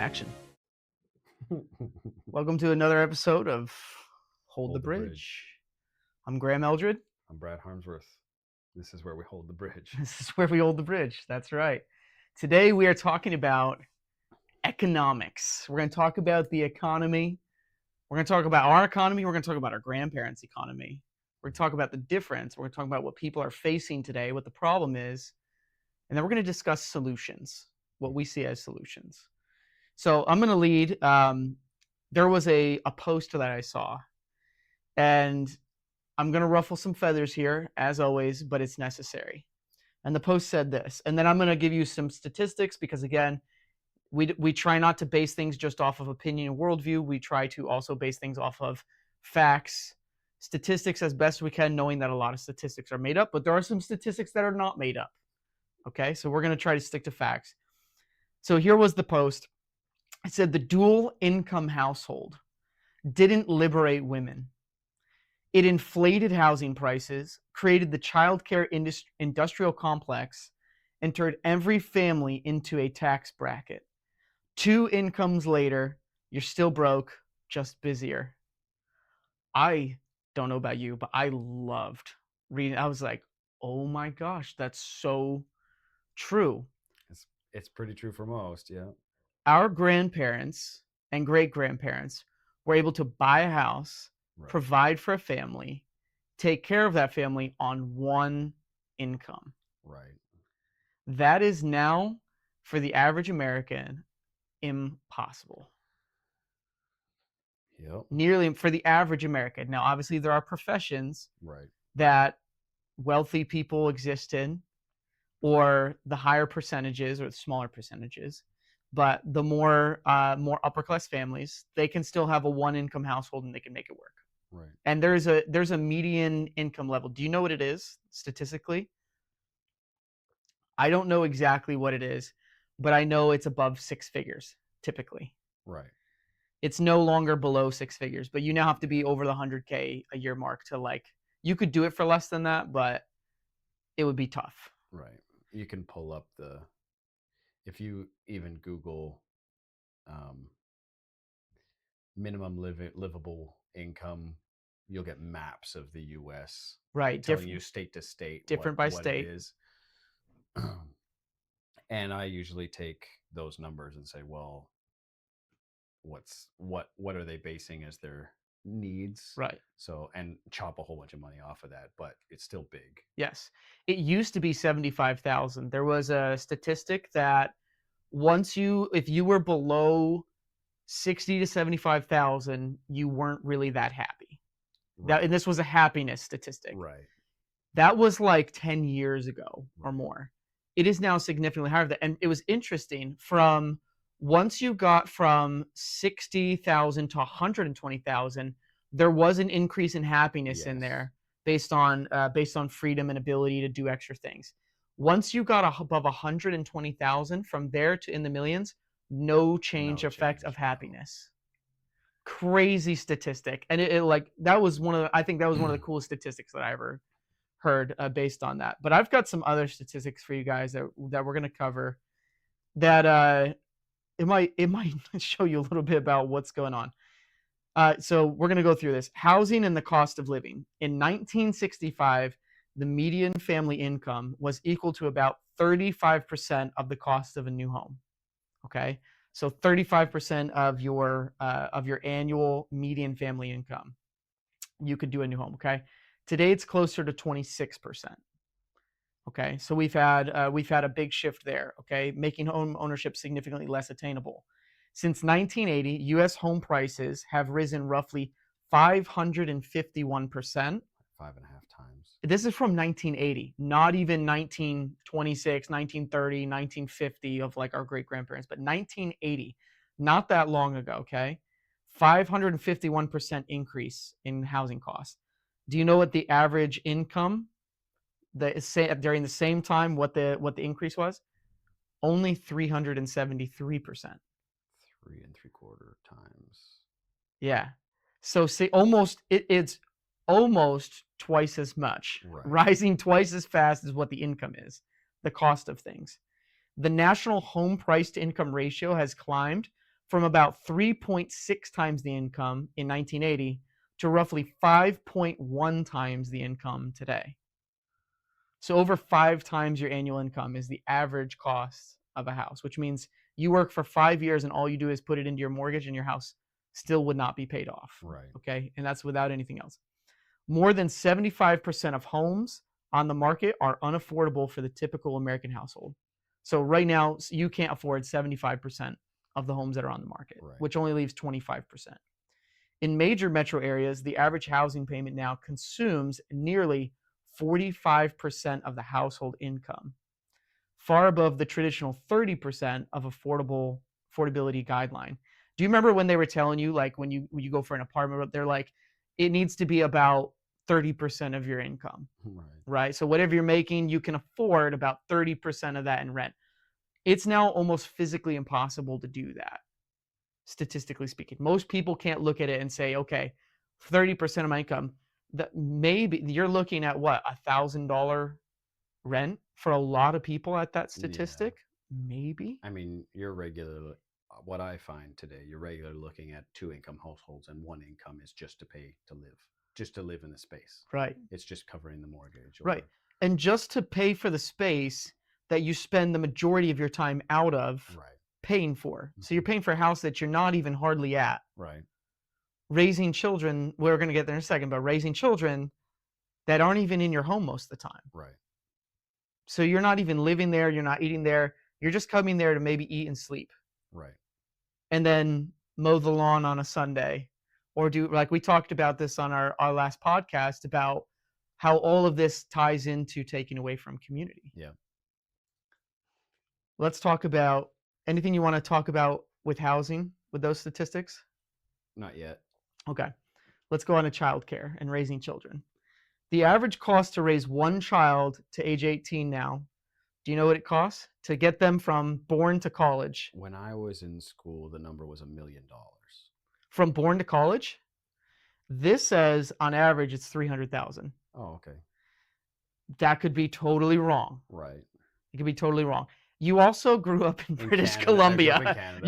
Action. Welcome to another episode of Hold the Bridge. I'm Graham Eldred. I'm Brad Harmsworth. This is where we hold the bridge. This is where we hold the bridge. That's right. Today we are talking about economics. We're going to talk about the economy. We're going to talk about our economy. We're going to talk about our grandparents' economy. We're going to talk about the difference. We're going to talk about what people are facing today, what the problem is, and then we're going to discuss solutions, what we see as solutions. So I'm going to lead. There was a post that I saw, and I'm going to ruffle some feathers here, as always, but it's necessary. And the post said this, and then I'm going to give you some statistics because, again, we try not to base things just off of opinion and worldview. We try to also base things off of facts, statistics as best we can, knowing that a lot of statistics are made up, but there are some statistics that are not made up. Okay, so we're going to try to stick to facts. So here was the post. It said the dual income household didn't liberate women. It inflated housing prices, created the childcare industrial complex, and turned every family into a tax bracket. 2 incomes later, you're still broke, just busier. I don't know about you, but I loved reading. I was like, oh my gosh, that's so true. It's pretty true for most, yeah. Our grandparents and great-grandparents were able to buy a house, Right. provide for a family, take care of that family on one income. Right. That is now, for the average American, impossible. Yep. Nearly for the average American. Now, obviously, there are professions Right. that wealthy people exist in, or the higher percentages or the smaller percentages. But the more upper class families, they can still have a one income household and they can make it work. Right. And there's a median income level. Do you know what it is statistically? I don't know exactly what it is, but I know it's above 6 figures typically. Right. It's no longer below 6 figures, but you now have to be over the 100K a year mark to, like, you could do it for less than that, but it would be tough. Right. You can pull up if you even Google minimum livable income, you'll get maps of the U.S. Right. telling you state to state different by what state. it is. And I usually take those numbers and say, well, what are they basing as their needs? Right. So, and chop a whole bunch of money off of that, but it's still big. Yes. It used to be 75,000. There was a statistic that if you were below 60 to 75,000, you weren't really that happy. Right. And this was a happiness statistic. Right. That was like 10 years ago or more. It is now significantly higher than, and it was interesting from once you got from 60,000 to 120,000, there was an increase in happiness in there based on freedom and ability to do extra things. Once you got above 120,000, from there to in the millions, no change effect of happiness. Crazy statistic. And it like that was I think that was one of the coolest statistics that I ever heard based on that. But I've got some other statistics for you guys that we're going to cover that it might show you a little bit about what's going on. So we're going to go through this. Housing and the cost of living. In 1965, the median family income was equal to about 35% of the cost of a new home. Okay, so 35% of your annual median family income, you could do a new home. Okay, today it's closer to 26%. Okay, so we've had a big shift there. Okay, making home ownership significantly less attainable. Since 1980, U.S. home prices have risen roughly 551%. 5.5 times. This is from 1980, not even 1926, 1930, 1950 of like our great grandparents, but 1980, not that long ago. Okay, 551% increase in housing costs. Do you know what the average income during the same time, what the increase was? Only 373%. 3.75 times. Yeah. So see, it's almost twice as much, rising twice as fast as what the income is, the cost of things. The national home price to income ratio has climbed from about 3.6 times the income in 1980 to roughly 5.1 times the income today. So over 5 times your annual income is the average cost of a house, which means you work for 5 years and all you do is put it into your mortgage and your house still would not be paid off. Right. Okay. And that's without anything else. More than 75% of homes on the market are unaffordable for the typical American household. So right now, you can't afford 75% of the homes that are on the market, Right. which only leaves 25%. In major metro areas, the average housing payment now consumes nearly 45% of the household income, far above the traditional 30% of affordability guideline. Do you remember when they were telling you, like when you go for an apartment, they're like, it needs to be about 30% of your income, Right. right? So whatever you're making, you can afford about 30% of that in rent. It's now almost physically impossible to do that, statistically speaking. Most people can't look at it and say, okay, 30% of my income, that maybe you're looking at what, $1,000 rent for a lot of people at that statistic. Maybe. I mean, you're regular. What I find today, you're regularly looking at 2 income households, and 1 income is just to pay to live, just to live in the space. Right. It's just covering the mortgage. Right. And just to pay for the space that you spend the majority of your time out of Right. paying for. So you're paying for a house that you're not even hardly at. Right. Raising children, we're going to get there in a second, but raising children that aren't even in your home most of the time. Right. So you're not even living there, you're not eating there, you're just coming there to maybe eat and sleep. Right. And then mow the lawn on a Sunday, or do, like we talked about this on our last podcast about how all of this ties into taking away from community. Yeah. Let's talk about anything you want to talk about with housing, with those statistics. Not yet. Okay. Let's go on to childcare and raising children. The average cost to raise one child to age 18 now, do you know what it costs to get them from born to college? When I was in school, the number was $1 million. From born to college? This says on average it's 300,000. Oh, okay. That could be totally wrong. Right. It could be totally wrong. You also grew up in British Canada. Columbia. I grew up in Canada.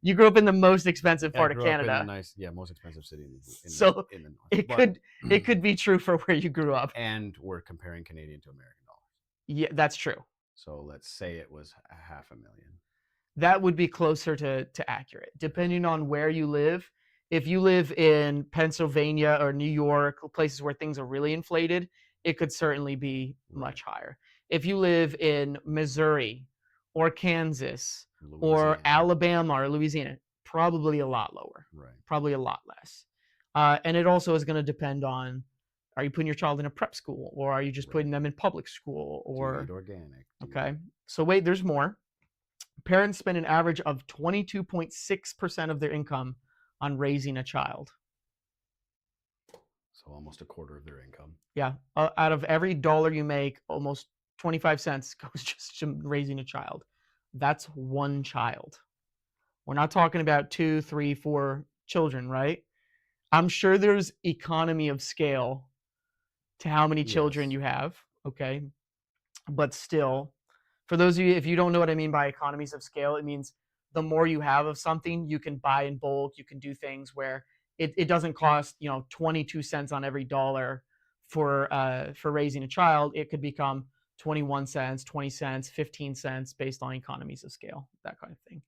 You grew up in the most expensive Yeah, part I of grew up Canada. in the nice, most expensive city in the So in the north. It could be true for where you grew up. And we're comparing Canadian to American dollars. Yeah, that's true. So let's say it was $500,000. That would be closer to accurate, depending on where you live. If you live in Pennsylvania or New York, places where things are really inflated, it could certainly be much higher. If you live in Missouri or Kansas or Alabama or Louisiana, probably a lot lower. Right. Probably a lot less. And it also is going to depend on, are you putting your child in a prep school, or are you just putting them in public school, or do you eat organic? Okay. So wait, there's more. Parents spend an average of 22.6% of their income on raising a child. So almost a quarter of their income. Yeah. Out of every dollar you make, almost 25 cents goes just to raising a child. That's one child. We're not talking about 2, 3, 4 children, right? I'm sure there's economy of scale to how many children you have, okay? But still, for those of you, if you don't know what I mean by economies of scale, it means the more you have of something, you can buy in bulk, you can do things where it doesn't cost, 22 cents on every dollar for raising a child. It could become 21 cents, 20 cents, 15 cents based on economies of scale, that kind of thing.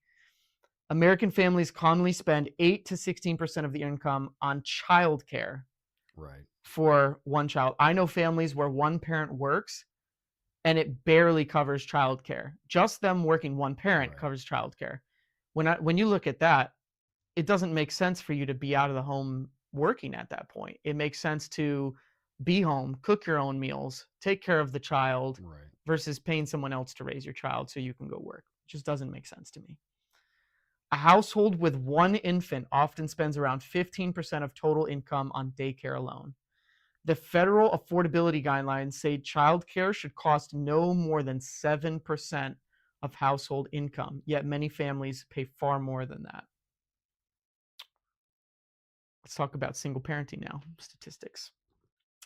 American families commonly spend 8 to 16% of the income on childcare. Right. For one child. I know families where one parent works and it barely covers childcare. Just them working, one parent covers childcare. When you look at that, it doesn't make sense for you to be out of the home working at that point. It makes sense to be home, cook your own meals, take care of the child, versus paying someone else to raise your child so you can go work. It just doesn't make sense to me. A household with one infant often spends around 15% of total income on daycare alone. The federal affordability guidelines say childcare should cost no more than 7% of household income, yet many families pay far more than that. Let's talk about single parenting now, statistics.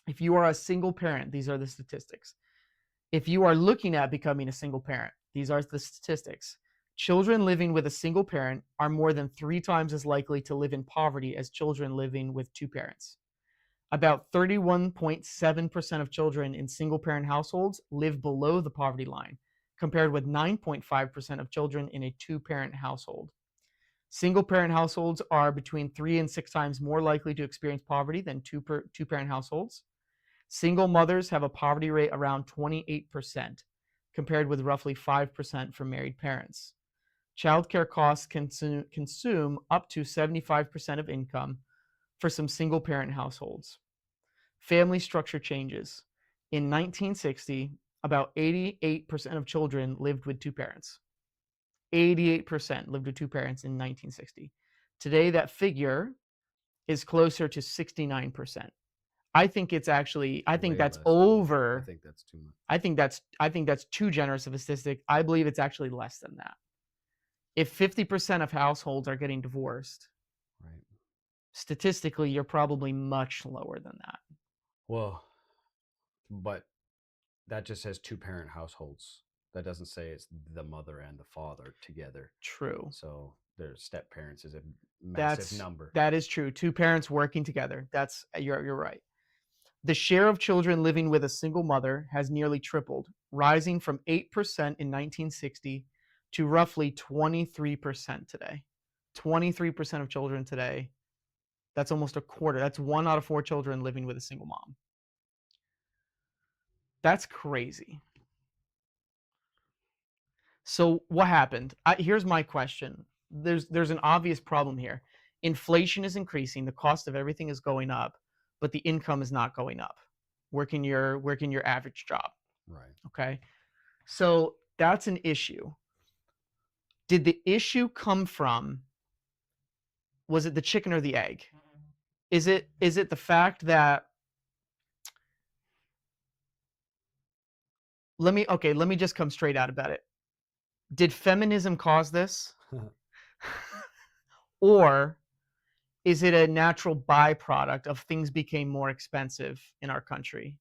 If you are a single parent, these are the statistics. If you are looking at becoming a single parent, these are the statistics. Children living with a single parent are more than 3 times as likely to live in poverty as children living with two parents. About 31.7% of children in single parent households live below the poverty line, compared with 9.5% of children in a two parent household. Single parent households are between 3 and 6 times more likely to experience poverty than two parent households. Single mothers have a poverty rate around 28%, compared with roughly 5% for married parents. Childcare costs consume up to 75% of income for some single parent households. Family structure changes. In 1960, about 88% of children lived with two parents. 88% lived with two parents in 1960. Today, that figure is closer to 69%. I think it's actually, I think Way that's less than that. I over. think that's too much. I think that's too generous of a statistic. I believe it's actually less than that. If 50% of households are getting divorced, Right. statistically, you're probably much lower than that. Well, but that just says two parent households. That doesn't say it's the mother and the father together. True. So their step parents is a massive That's number. that is true. Two parents working together. That's you're right. The share of children living with a single mother has nearly tripled, rising from 8% in 1960 to roughly 23% today. 23% of children today. That's almost a quarter. That's 1 out of 4 children living with a single mom. That's crazy. So what happened? Here's my question. There's an obvious problem here. Inflation is increasing, the cost of everything is going up, but the income is not going up. Working your average job. Right. Okay. So that's an issue. Did the issue come from, was it the chicken or the egg? Is it the fact that, let me just come straight out about it. Did feminism cause this? Or is it a natural byproduct of things became more expensive in our country?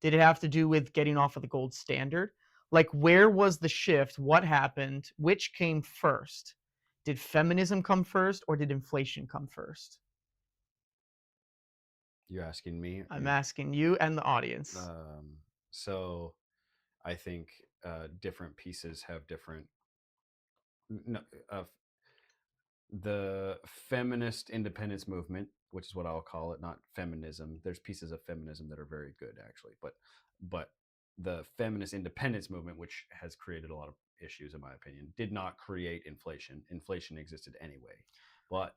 Did it have to do with getting off of the gold standard? Like, where was the shift? What happened? Which came first? Did feminism come first or did inflation come first? You're asking me. I'm asking you and the audience. So I think different pieces have different. No, the feminist independence movement, which is what I'll call it, not feminism. There's pieces of feminism that are very good, actually, but the feminist independence movement, which has created a lot of issues, in my opinion, did not create inflation. Inflation existed anyway, but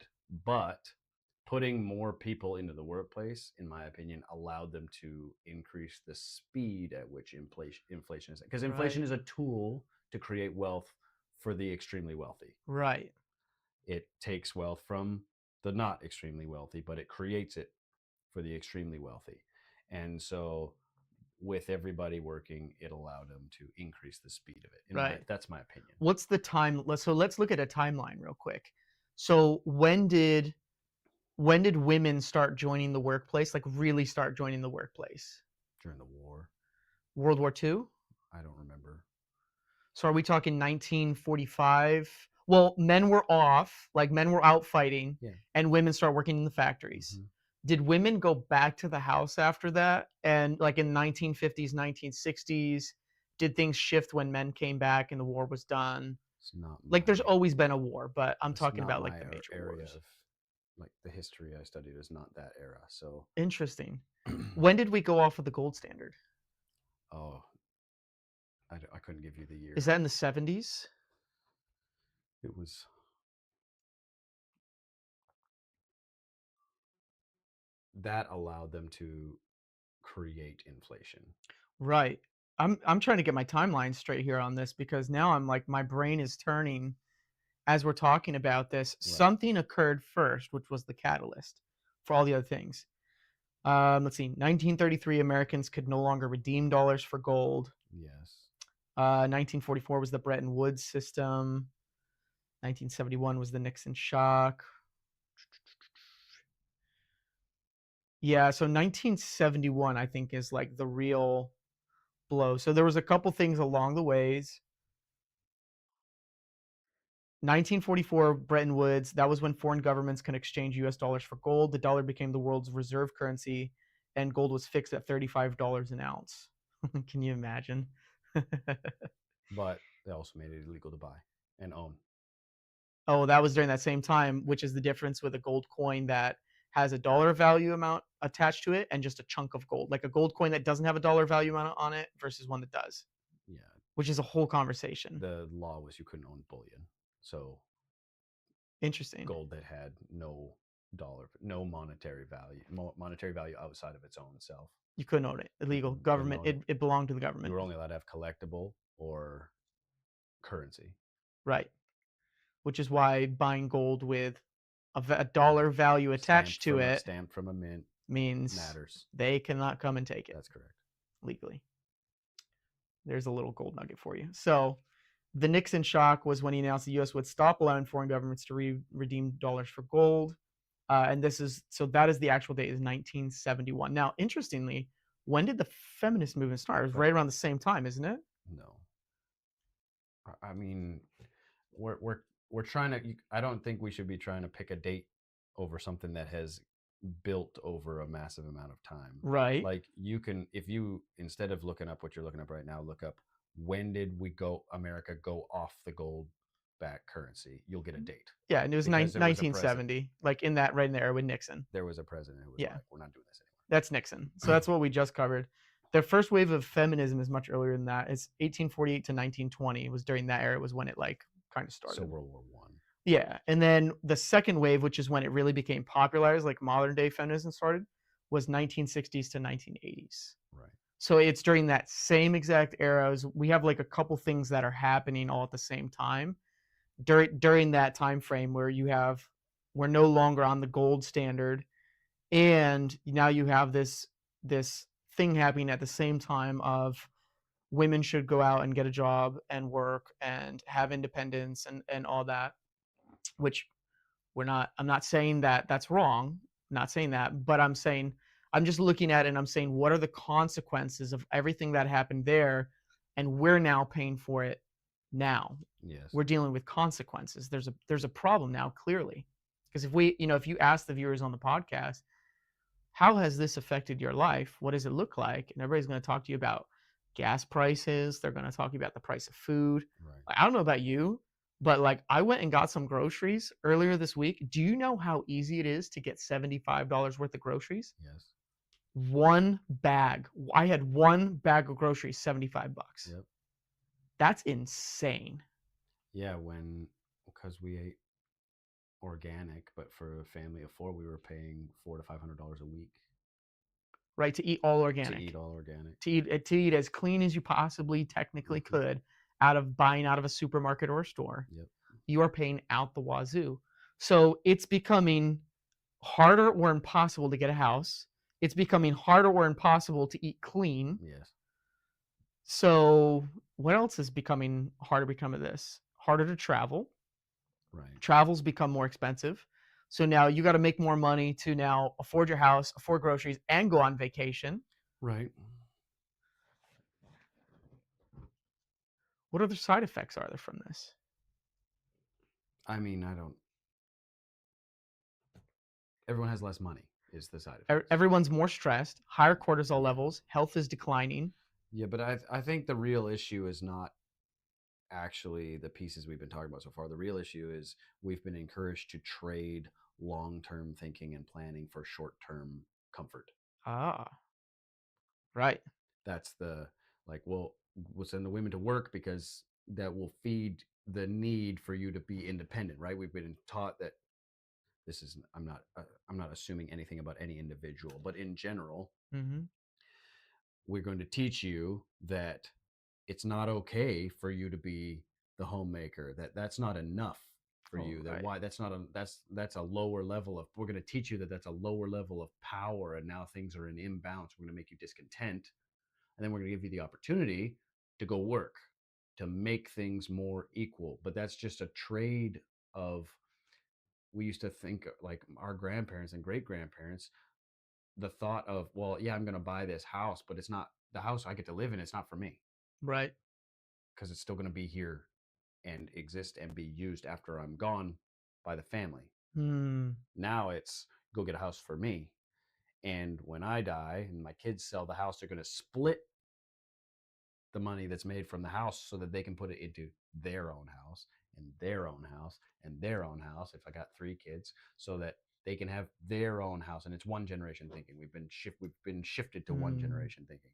putting more people into the workplace, in my opinion, allowed them to increase the speed at which inflation is, because inflation Right. is a tool to create wealth for the extremely wealthy. Right. It takes wealth from the not extremely wealthy, but it creates it for the extremely wealthy. And so with everybody working, it allowed them to increase the speed of it. Right. That's my opinion. What's the time? So let's look at a timeline real quick. So when did women start joining the workplace? Like really start joining the workplace? During the war. World War II? I don't remember. So are we talking 1945? Well, men were off, like men were out fighting, Yeah. and women start working in the factories. Mhm. Did women go back to the house after that? And like in 1950s, 1960s, did things shift when men came back and the war was done? It's not Like there's my, always been a war, but I'm it's talking not about like my the major area wars. of, like, the history I studied is not that era. So Interesting. When did we go off of the gold standard? oh, I couldn't give you the year. Is that in the 70s? It was, that allowed them to create inflation. Right. I'm trying to get my timeline straight here on this because now I'm like my brain is turning as we're talking about this. Right. Something occurred first, which was the catalyst for all the other things. Let's see. 1933, Americans could no longer redeem dollars for gold. Yes. 1944 was the Bretton Woods system. 1971 was the Nixon shock. Yeah, so 1971 I think is like the real blow. So there was a couple things along the ways. 1944, Bretton Woods. That was when foreign governments can exchange U.S. dollars for gold. The dollar became the world's reserve currency, and gold was fixed at $35 an ounce. Can you imagine? But they also made it illegal to buy and own. Oh, that was during that same time, which is the difference with a gold coin that has a dollar value amount attached to it and just a chunk of gold, like a gold coin that doesn't have a dollar value amount on it versus one that does, Yeah, which is a whole conversation. the law was you couldn't own bullion. So Interesting. gold that had no monetary value outside of its own self. You couldn't own it. Illegal. Couldn't Government. own it. It belonged to the You government. were only allowed to have collectible or currency. Right. Which is why buying gold with a dollar value attached to it Stamped from a mint means matters. they cannot come and take it That's correct. legally. There's a little gold nugget for you. So the Nixon shock was when he announced the U.S. would stop allowing foreign governments to redeem dollars for gold. And that is the actual date is 1971. Now, interestingly, when did the feminist movement start? It was right around the same time, isn't it? No, I mean, we're trying to. I don't think we should be trying to pick a date over something that has built over a massive amount of time. Right. Like you can, if you instead of looking up what you're looking up right now, look up when did America go off the gold back currency. You'll get a date. Yeah, and it was Because there was a 1970, like in that right in there with Nixon. There was a president who was Yeah. like, "We're not doing this anymore." That's Nixon. So that's what we just covered. The first wave of feminism is much earlier than that. It's 1848 to 1920. It was during that era was when it like kind of started. So World War One. Yeah, and then the second wave, which is when it really became popularized, like modern day feminism started, was 1960s to 1980s. Right. So it's during that same exact era. We have like a couple things that are happening all at the same time during that time frame where we're no longer on the gold standard, and now you have this thing happening at the same time of women should go out and get a job and work and have independence and all that, which I'm not saying that that's wrong. I'm not saying that, but I'm just looking at it and I'm saying what are the consequences of everything that happened there, and we're now paying for it now. Yes. We're dealing with consequences. There's a problem now, clearly. Because if you ask the viewers on the podcast, how has this affected your life? What does it look like? And everybody's going to talk to you about gas prices. They're going to talk to you about the price of food. Right. I don't know about you, but like I went and got some groceries earlier this week. Do you know how easy it is to get $75 worth of groceries? Yes. One bag. I had one bag of groceries, $75. Yep. That's insane. Yeah, because we ate organic, but for a family of four, we were paying $400 to $500 a week. Right, to eat all organic. To eat all organic. To eat as clean as you possibly technically could out of buying out of a supermarket or a store. Yep. You are paying out the wazoo. So it's becoming harder or impossible to get a house. It's becoming harder or impossible to eat clean. Yes. So what else is becoming harder because of this? Harder to travel. Right. Travel's become more expensive. So now you got to make more money to now afford your house, afford groceries, and go on vacation. Right. What other side effects are there from this? I mean, everyone has less money is the side effect. Everyone's more stressed, higher cortisol levels, health is declining. Yeah, but I think the real issue is not actually the pieces we've been talking about so far. The real issue is we've been encouraged to trade long-term thinking and planning for short-term comfort. Ah, right. That's we'll send the women to work because that will feed the need for you to be independent, right? We've been taught that this is I'm not assuming anything about any individual, but in general, we're going to teach you that it's not okay for you to be the homemaker, that's not enough for you, that right. why that's a lower level of, we're going to teach you that that's a lower level of power, and now things are in imbalance. We're going to make you discontent, and then we're going to give you the opportunity to go work to make things more equal. But that's just a trade of, we used to think like our grandparents and great grandparents, the thought of, well, yeah, I'm going to buy this house, but it's not the house I get to live in. It's not for me. Right. Because it's still going to be here and exist and be used after I'm gone by the family. Hmm. Now it's go get a house for me. And when I die and my kids sell the house, they're going to split the money that's made from the house so that they can put it into their own house and their own house and their own house if I got 3 kids, so that they can have their own house. And it's one generation thinking. We've been shifted to one Hmm. generation thinking.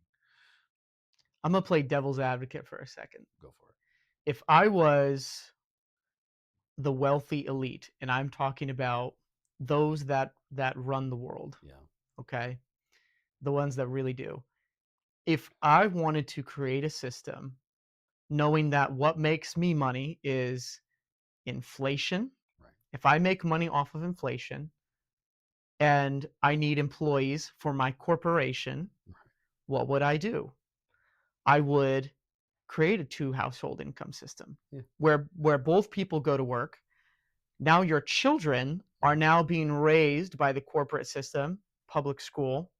I'm gonna play devil's advocate for a second. Go for it. If I was the wealthy elite, and I'm talking about those that run the world, Yeah. okay, the ones that really do. If I wanted to create a system, knowing that what makes me money is inflation, Right. if I make money off of inflation and I need employees for my corporation, Right. what would I do? I would create a two household income system Yeah. where both people go to work. Now your children are now being raised by the corporate system, public school,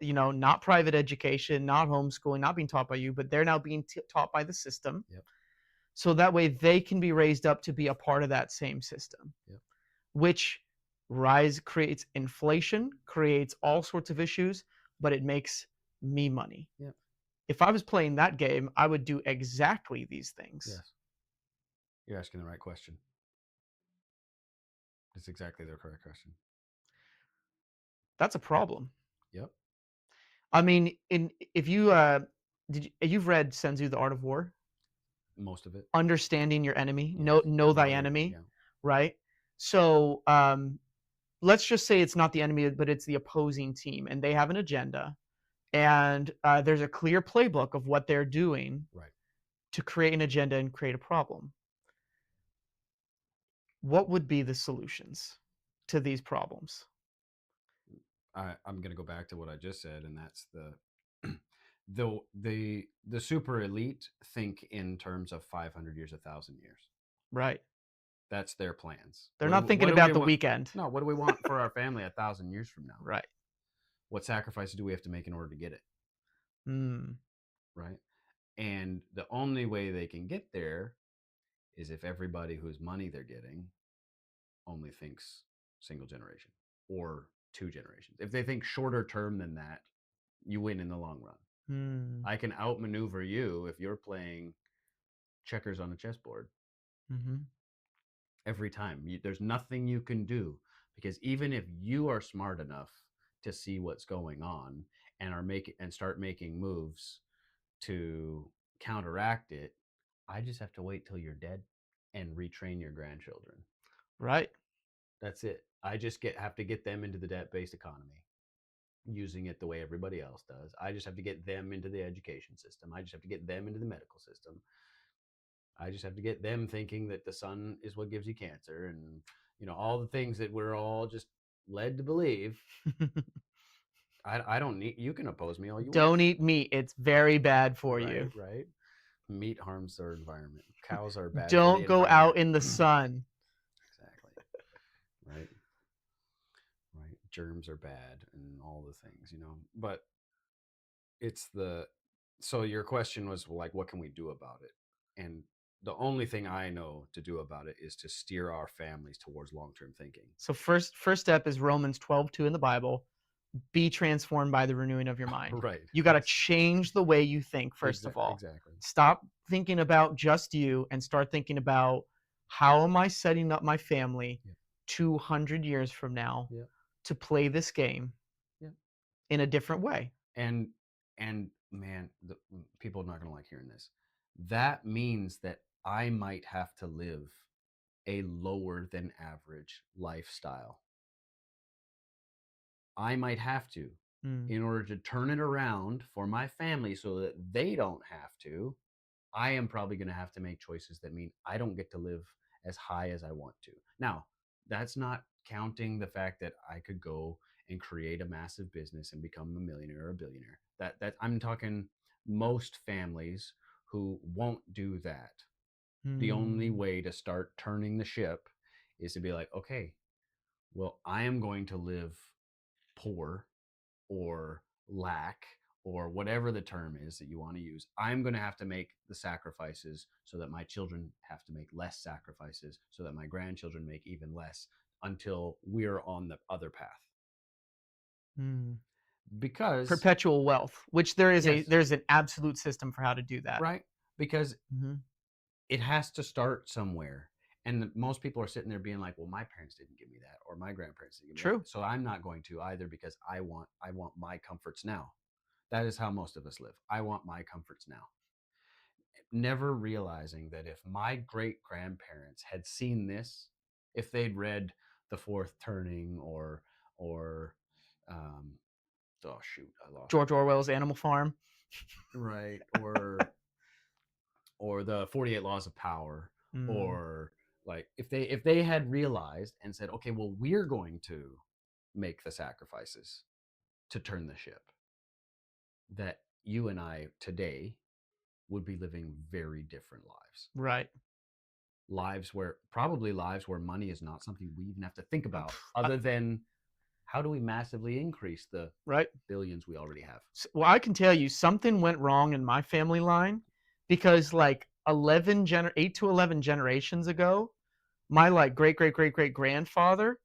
not private education, not homeschooling, not being taught by you, but they're now being taught by the system. Yep. So that way they can be raised up to be a part of that same system, Yep. which creates inflation, creates all sorts of issues, but it makes me money. Yep. If I was playing that game, I would do exactly these things. Yes. You're asking the right question. It's exactly the correct question. That's a problem. Yep. I mean, if you you've read Sun Tzu, The Art of War, Most of it. understanding your enemy, Yes. know thy enemy, Yeah. right? So let's just say it's not the enemy, but it's the opposing team, and they have an agenda, and there's a clear playbook of what they're doing Right. to create an agenda and create a problem. What would be the solutions to these problems? I'm going to go back to what I just said, and that's the super elite think in terms of 500 years, 1,000 years. Right. That's their plans. They're not thinking about the weekend. No, what do we want for our family 1,000 years from now? Right. What sacrifices do we have to make in order to get it? Mm. Right. And the only way they can get there is if everybody whose money they're getting only thinks single generation or 2 generations. If they think shorter term than that, you win in the long run. Mm. I can outmaneuver you if you're playing checkers on a chessboard Mm-hmm. every time. There's nothing you can do, because even if you are smart enough to see what's going on and start making moves to counteract it, I just have to wait till you're dead and retrain your grandchildren. Right. That's it. I just have to get them into the debt-based economy, using it the way everybody else does. I just have to get them into the education system. I just have to get them into the medical system. I just have to get them thinking that the sun is what gives you cancer, and all the things that we're all just led to believe. I don't need. You can oppose me all you want. Don't eat meat. It's very bad for you. Right. Meat harms our environment. Cows are bad for the Don't go environment. out in the sun. Exactly. Right. Right. Germs are bad and all the things, But it's so your question was like, what can we do about it? And the only thing I know to do about it is to steer our families towards long-term thinking. So first step is Romans 12:2 in the Bible. Be transformed by the renewing of your mind. Right. You got to change the way you think first of all. Exactly. Stop thinking about just you and start thinking about, how am I setting up my family 200 years from now to play this game in a different way. And man, people are not going to like hearing this. That means that I might have to live a lower than average lifestyle. I might have to, in order to turn it around for my family so that they don't have to. I am probably going to have to make choices that mean I don't get to live as high as I want to. Now, that's not counting the fact that I could go and create a massive business and become a millionaire or a billionaire. That I'm talking most families who won't do that. The only way to start turning the ship is to be like, okay, well, I am going to live poor or lack or whatever the term is that you want to use, I'm going to have to make the sacrifices so that my children have to make less sacrifices, so that my grandchildren make even less until we're on the other path. Mm. Because, Perpetual wealth, which yes, there's an absolute system for how to do that. right? Because Hmm. it has to start somewhere. And most people are sitting there being like, well, my parents didn't give me that, or my grandparents didn't give me True. that. So I'm not going to either, because I want my comforts now. That is how most of us live. I want my comforts now. Never realizing that if my great grandparents had seen this, if they'd read The Fourth Turning, or um oh shoot, I lost it. George Orwell's Animal Farm. Right. Or the 48 Laws of Power, Mm. or like if they had realized and said, okay, well, we're going to make the sacrifices to turn the ship, that you and I today would be living very different lives. Right. Lives where money is not something we even have to think about, Uh, other than how do we massively increase the right. billions we already have. Well, I can tell you something went wrong in my family line because like 8 to 11 generations ago, my like great great great great grandfather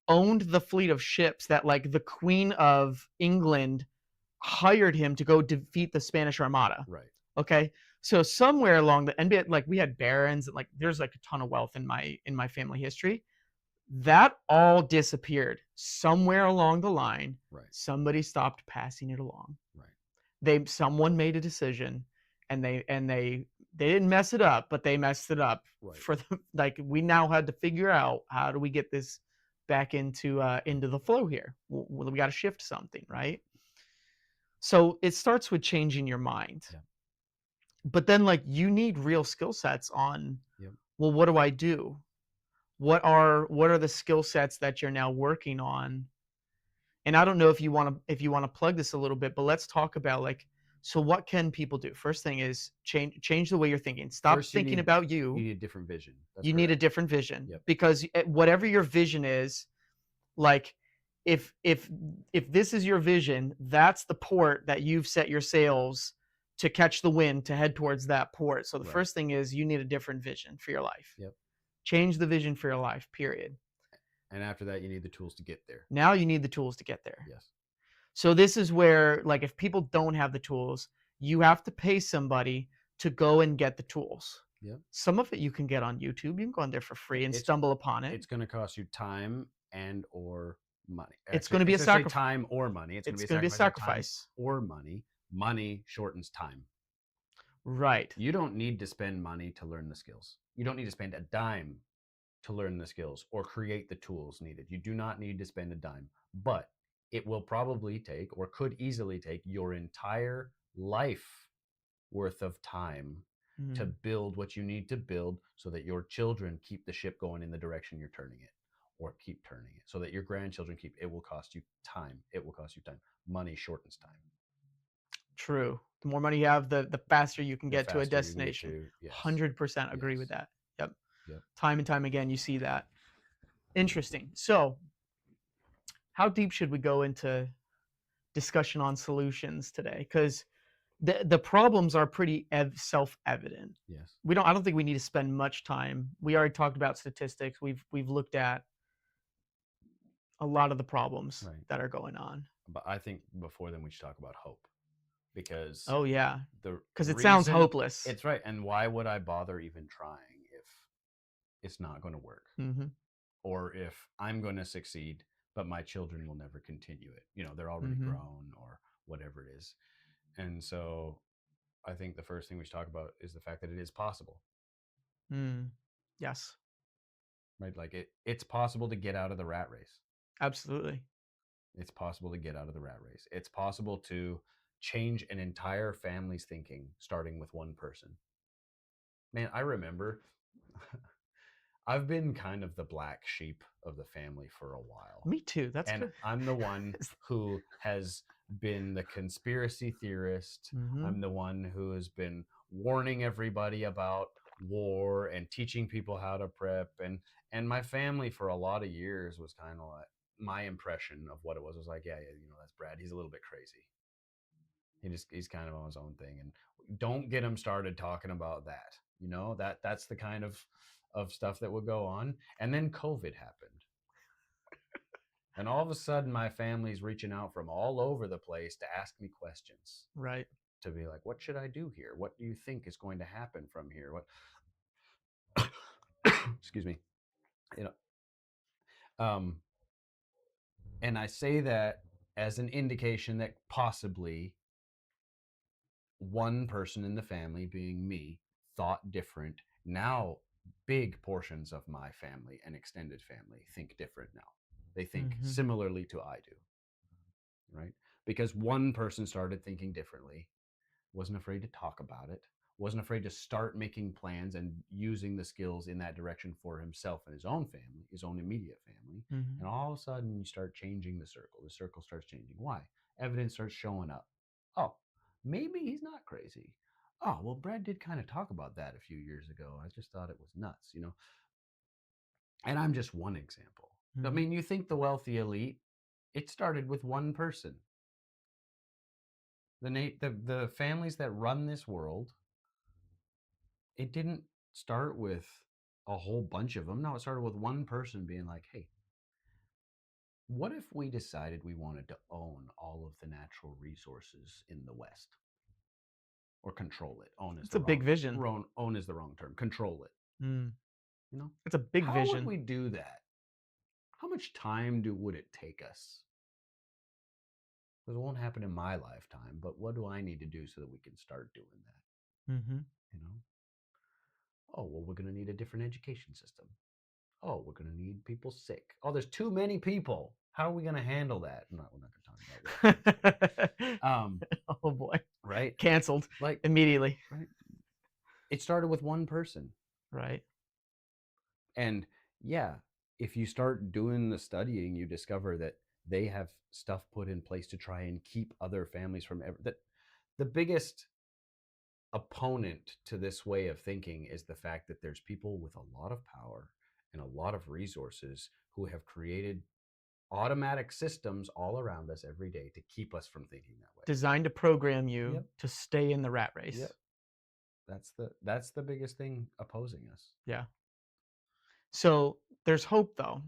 owned the fleet of ships that like the Queen of England hired him to go defeat the Spanish Armada. Right. Okay. So somewhere along the NBA, like we had barons and like there's like a ton of wealth in my family history. That all disappeared somewhere along the line. Right. Somebody stopped passing it along. Right. Someone made a decision, and they didn't mess it up, but they messed it up Right. for the like. We now had to figure out how do we get this back into the flow here. We got to shift something, right? So it starts with changing your mind. Yeah. But then like you need real skill sets on, Yep. well, what do I do? What are the skill sets that you're now working on? And I don't know if you want to plug this a little bit, but let's talk about like, so what can people do? First thing is change the way you're thinking. Stop First, you thinking need about you you. need a different vision. That's You need a correct. different vision, Yep. because whatever your vision is, like if this is your vision, that's the port that you've set your sails to catch the wind to head towards that port. So the Right. first thing is you need a different vision for your life. Yep. Change the vision for your life, period. And after that, you need the tools to get there. Now you need the tools to get there. Yes. So this is where, like, if people don't have the tools, you have to pay somebody to go and get the tools. Yep. Some of it you can get on YouTube. You can go on there for free and It's- stumble upon it. It's going to cost you time and or money. It's going to be a say sacrifice. time or money. It's It's going to be a sacrifice. sacrifice. Of time or money. Money shortens time. Right. You don't need to spend money to learn the skills. You don't need to spend a dime to learn the skills or create the tools needed. You do not need to spend a dime, but it will probably take, or could easily take, your entire life worth of time to build what you need to build, so that your children keep the ship going in the direction you're turning it, or keep turning it, so that your grandchildren keep. It will cost you time. It will cost you time. Money shortens time. True. The more money you have, the faster you can The get to a faster you can get destination. to- yes. 100% agree Yes. with that. Yep. Yep. Time and time again, you see that. Interesting. So, how deep should we go into discussion on solutions today? Because the problems are pretty self-evident. Yes. I don't think we need to spend much time. We already talked about statistics. We've looked at a lot of the problems Right. that are going on. But I think before then we should talk about hope, because Oh yeah, the because it sounds reason- hopeless. It's right. And why would I bother even trying if it's not going to work? Mm-hmm. Or if I'm going to succeed, but my children will never continue it. They're already Mm-hmm. grown, or whatever it is. And so I think the first thing we should talk about is the fact that it is possible, Yes, right? Like it's possible to get out of the rat race. absolutely. It's possible to get out of the rat race. It's possible to change an entire family's thinking, starting with one person. Man, I remember I've been kind of the black sheep of the family for a while. Me too. That's And good. I'm the one who has been the conspiracy theorist. Mhm. I'm the one who has been warning everybody about war and teaching people how to prep. And my family for a lot of years was kind of like, my impression of what it was like, yeah, that's Brad. He's a little bit crazy. He's kind of on his own thing, and don't get him started talking about that. You know, that's the kind of stuff that would go on. And then COVID happened. And all of a sudden my family's reaching out from all over the place to ask me questions, Right. to be like, what should I do here? What do you think is going to happen from here? What excuse me. You know, and I say that as an indication that possibly one person in the family, being me, thought different. Now, big portions of my family and extended family think different now. They think Mm-hmm. similarly to I do, right? Because one person started thinking differently, wasn't afraid to talk about it, wasn't afraid to start making plans and using the skills in that direction for himself and his own family, his own immediate family. Mm-hmm. And all of a sudden, you start changing the circle. The circle starts changing. Why? Evidence starts showing up. Oh, maybe he's not crazy. Oh, well, Brad did kind of talk about that a few years ago. I just thought it was nuts, you know? And I'm just one example. I Mm-hmm. mean, you think the wealthy elite, it started with one person. The families that run this world, it didn't start with a whole bunch of them. No, it started with one person being like, hey, what if we decided we wanted to own all of the natural resources in the West? Or control it. It's a big vision. Own is the wrong term. Control it. Mm. You know? It's a big How vision. would we do that? How much time would it take us? Because it won't happen in my lifetime, but what do I need to do so that we can start doing that? Mm-hmm. You know? Oh, well, we're going to need a different education system. Oh, we're going to need people sick. Oh, there's too many people. How are we going to handle that? No, we're not going to talk about that. Oh boy. Right? Canceled Like, immediately. right? It started with one person. Right. And yeah, if you start doing the studying, you discover that they have stuff put in place to try and keep other families from that. The biggest opponent to this way of thinking is the fact that there's people with a lot of power and a lot of resources who have created automatic systems all around us every day to keep us from thinking that way. Designed to program you Yep. to stay in the rat race. Yep. That's the biggest thing opposing us. Yeah. So there's hope though.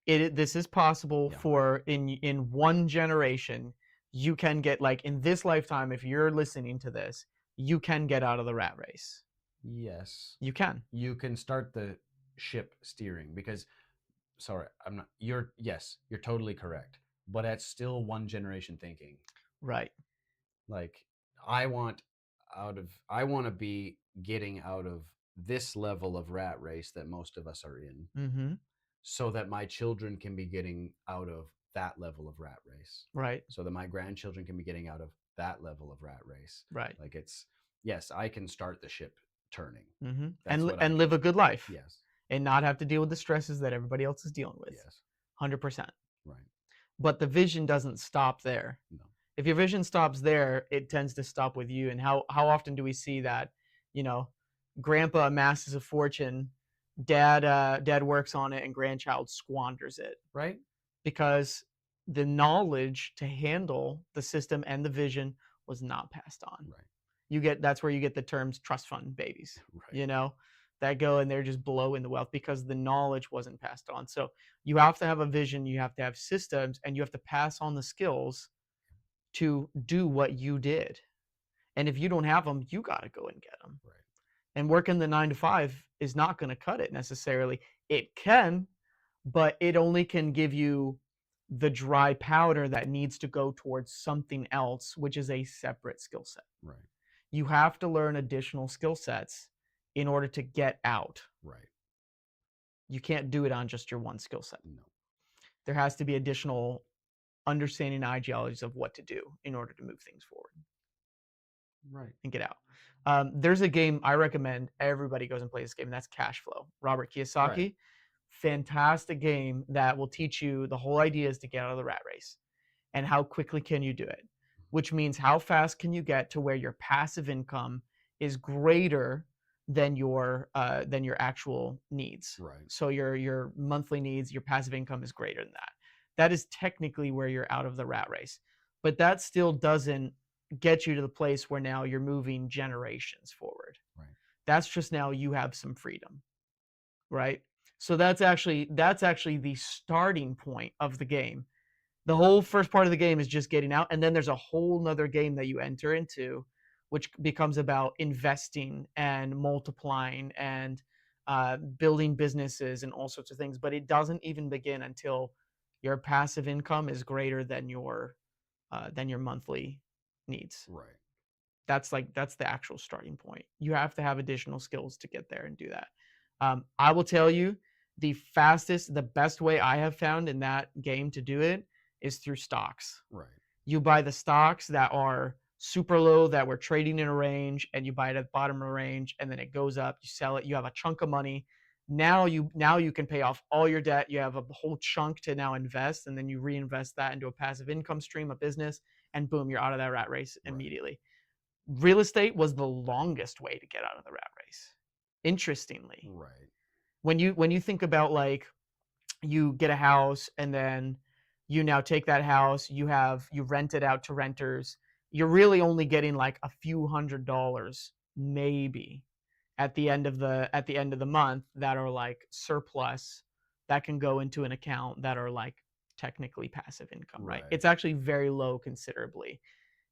This is possible Yeah. for in one generation. You can get, like, in this lifetime, if you're listening to this, you can get out of the rat race. Yes. You can. You can start the ship steering because sorry, I'm not you're yes, you're totally correct. But that's still one generation thinking. Right. Like I want to be getting out of this level of rat race that most of us are in, Mm-hmm. so that my children can be getting out of that level of rat race. Right. So that my grandchildren can be getting out of that level of rat race. Right. Like it's yes, I can start the ship turning. Mm-hmm. That's what I And can live a do. good life. Yes. And not have to deal with the stresses that everybody else is dealing with. Yes. 100%. Right. But the vision doesn't stop there. No. If your vision stops there, it tends to stop with you. And how often do we see that, you know, grandpa amasses a fortune, dad works on it, and grandchild squanders it, Right? because the knowledge to handle the system and the vision was not passed on. Right. That's where you get the terms trust fund babies, Right. that go and they're just blowing the wealth because the knowledge wasn't passed on. So you have to have a vision, you have to have systems, and you have to pass on the skills to do what you did. And if you don't have them, you got to go and get them. Right. And working the 9 to 5 is not going to cut it necessarily. It can, but it only can give you the dry powder that needs to go towards something else, which is a separate skill set. Right. You have to learn additional skill sets in order to get out. Right. You can't do it on just your one skill set. No. There has to be additional understanding ideologies of what to do in order to move things forward. Right. And get out. There's a game I recommend everybody goes and plays this game, and that's Cash Flow. Robert Kiyosaki. Right. Fantastic game that will teach you the whole idea is to get out of the rat race. And how quickly can you do it? Which means how fast can you get to where your passive income is greater than your actual needs. Right. So your monthly needs, your passive income is greater than that. That is technically where you're out of the rat race. But that still doesn't get you to the place where now you're moving generations forward. Right. That's just now you have some freedom, right? So that's actually the starting point of the game. The whole first part of the game is just getting out, and then there's a whole nother game that you enter into, which becomes about investing and multiplying and building businesses and all sorts of things. But it doesn't even begin until your passive income is greater than your monthly needs. Right. That's the actual starting point. You have to have additional skills to get there and do that. I will tell you, the best way I have found in that game to do it is through stocks. Right. You buy the stocks that are super low that we're trading in a range, and you buy it at the bottom of the range, and then it goes up. You sell it. You have a chunk of money. Now you can pay off all your debt. You have a whole chunk to now invest, and then you reinvest that into a passive income stream, a business, and boom, you're out of that rat race Right. immediately. Real estate was the longest way to get out of the rat race. Interestingly, Right. when you think about like you get a house and then you now take that house, you rent it out to renters. You're really only getting like a few $100 maybe at the end of the month that are like surplus that can go into an account that are like technically passive income, right? Right. It's actually very low considerably.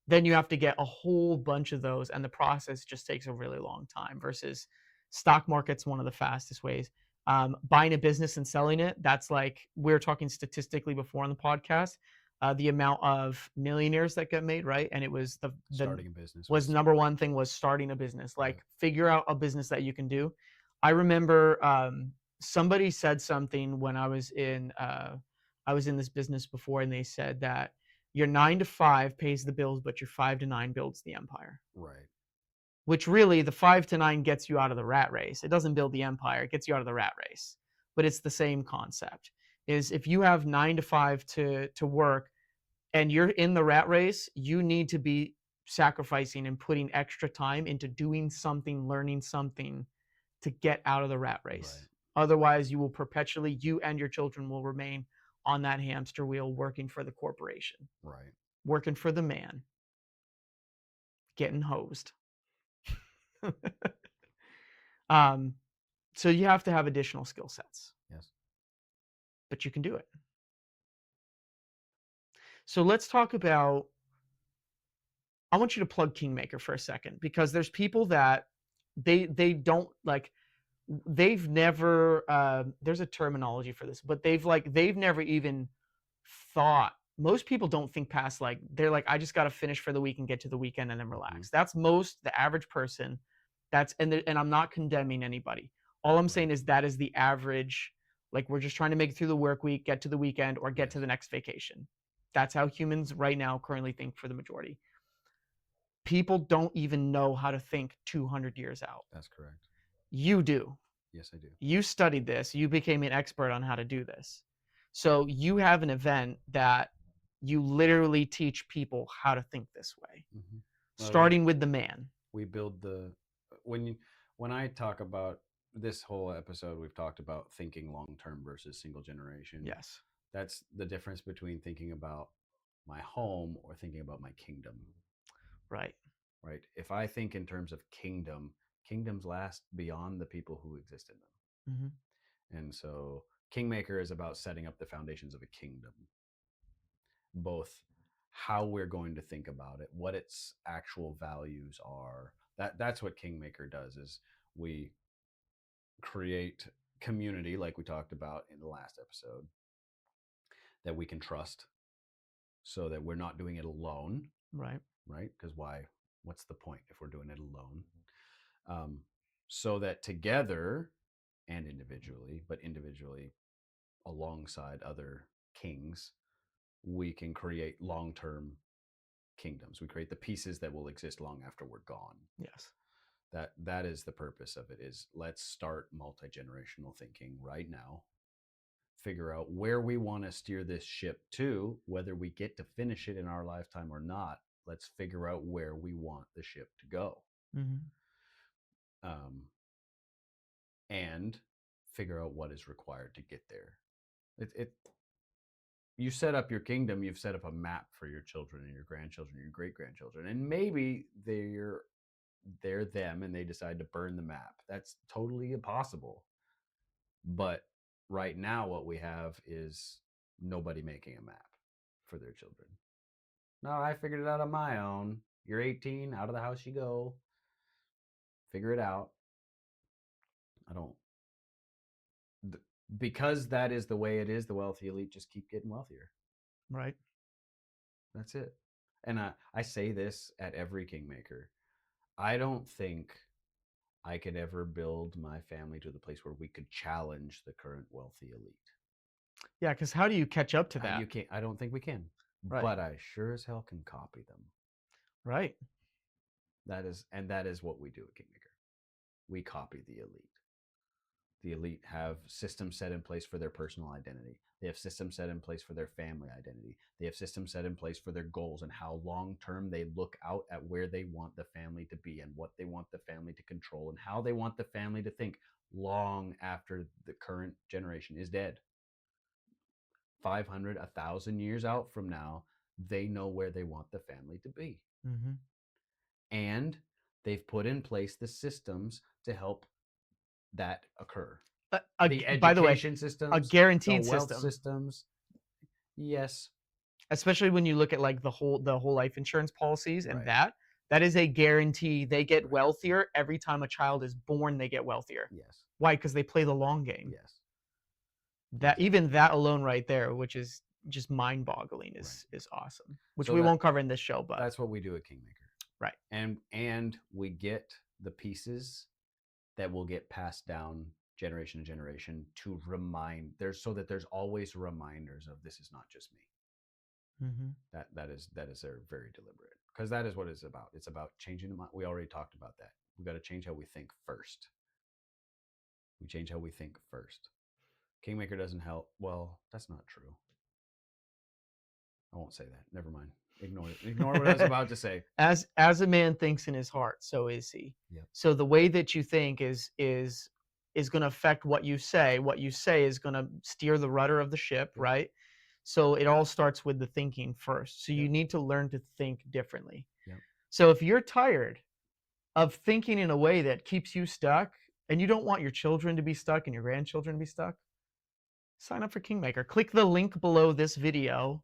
Then you have to get a whole bunch of those, and the process just takes a really long time versus stock market's one of the fastest ways. Buying a business and selling it, that's like we were talking statistically before on the podcast, the amount of millionaires that get made, right? And it was the Starting a business was number one thing was starting a business. Yeah. Like figure out a business that you can do. I remember somebody said something when I was in this business before, and they said that your 9 to 5 pays the bills, but your 5 to 9 builds the empire. Right. Which really, the 5 to 9 gets you out of the rat race. It doesn't build the empire; it gets you out of the rat race. But it's the same concept. Is if you have 9 to 5 to work, and you're in the rat race, you need to be sacrificing and putting extra time into doing something, learning something to get out of the rat race. Right. Otherwise, you and your children will remain on that hamster wheel working for the corporation, Right. working for the man, getting hosed. um, so you have to have additional skill sets, Yes. but you can do it. So let's talk about. I want you to plug Kingmaker for a second because there's people that they don't like. They've never. There's a terminology for this, but they've never even thought. Most people don't think past like they're like I just got to finish for the week and get to the weekend and then relax. That's the average person. And I'm not condemning anybody. All I'm saying is that is the average. Like we're just trying to make it through the work week, get to the weekend, or get to the next vacation. That's how humans right now currently think for the majority. People don't even know how to think 200 years out. That's correct. You do. Yes, I do. You studied this. You became an expert on how to do this. So you have an event that you literally teach people how to think this way, Well, starting with the man. we build the when I talk about this whole episode, we've talked about thinking long term versus single generation. Yes. That's the difference between thinking about my home or thinking about my kingdom. Right. Right. If I think in terms of kingdoms last beyond the people who exist in them. And so Kingmaker is about setting up the foundations of a kingdom, both how we're going to think about it, what its actual values are. That's what Kingmaker does is we create community like we talked about in the last episode that we can trust so that we're not doing it alone. Right. Right? Because what's the point if we're doing it alone? So that together and individually, but individually alongside other kings, we can create long-term kingdoms. We create the pieces that will exist long after we're gone. Yes. That is the purpose of it. Is let's start multi-generational thinking right now. Figure out where we want to steer this ship to, whether we get to finish it in our lifetime or not. Let's figure out where we want the ship to go. And figure out what is required to get there. you set up your kingdom, you've set up a map for your children and your grandchildren, your great grandchildren, and maybe they're them and they decide to burn the map. That's totally impossible. But right now, what we have is nobody making a map for their children. No, I figured it out on my own. You're 18, out of the house you go. Figure it out. I don't. Because that is the way it is, the wealthy elite just keep getting wealthier. Right. That's it. And I say this at every Kingmaker. I don't think I could ever build my family to the place where we could challenge the current wealthy elite. Yeah, because how do you catch up to that? You can't. I don't think we can. Right. But I sure as hell can copy them. Right. That is what we do at Kingmaker. We copy the elite. The elite have systems set in place for their personal identity. They have systems set in place for their family identity. They have systems set in place for their goals and how long term they look out at where they want the family to be and what they want the family to control and how they want the family to think long after the current generation is dead. 500, 1,000 years out from now, they know where they want the family to be. Mm-hmm. And they've put in place the systems to help that occur. The By the way, education systems, a the guaranteed wealth system, systems. Yes, especially when you look at like the whole life insurance policies, and right. that is a guarantee. They get Right. wealthier every time a child is born. They get wealthier. Yes, Why? Because they play the long game. yes. That Exactly. even that alone right there, which is just mind-boggling, is Right. is awesome. Which So we won't cover in this show, but that's what we do at Kingmaker. right. And we get the pieces that will get passed down generation to generation to remind there's so that there's always reminders of this is not just me. Mm-hmm. That is very deliberate because that is what it's about. It's about changing the mind. We already talked about that. We got to change how we think first. We change how we think first. Kingmaker doesn't help. Well, that's not true. I won't say that. Never mind. Ignore it. Ignore what I was about to say. As a man thinks in his heart, so is he. Yep. So the way that you think is going to affect what you say. What you say is going to steer the rudder of the ship, Yep. right? So it all starts with the thinking first. So you Yep. need to learn to think differently. Yep. So if you're tired of thinking in a way that keeps you stuck and you don't want your children to be stuck and your grandchildren to be stuck, sign up for Kingmaker. Click the link below this video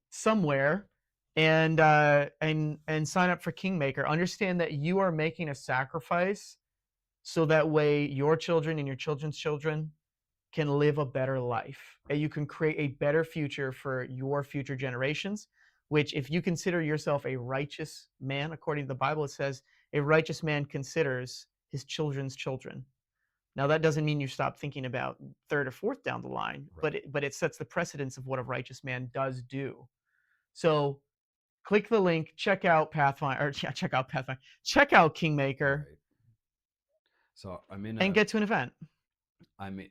somewhere and sign up for Kingmaker. Understand that you are making a sacrifice so that way your children and your children's children can live a better life. And you can create a better future for your future generations, which if you consider yourself a righteous man, according to the Bible, it says a righteous man considers his children's children. Now that doesn't mean you stop thinking about third or fourth down the line, Right. but it sets the precedence of what a righteous man does do. So click the link, check out Pathfinder, or yeah, check out Pathfinder, check out Kingmaker, Right. So I'm in and a get to an event. I'm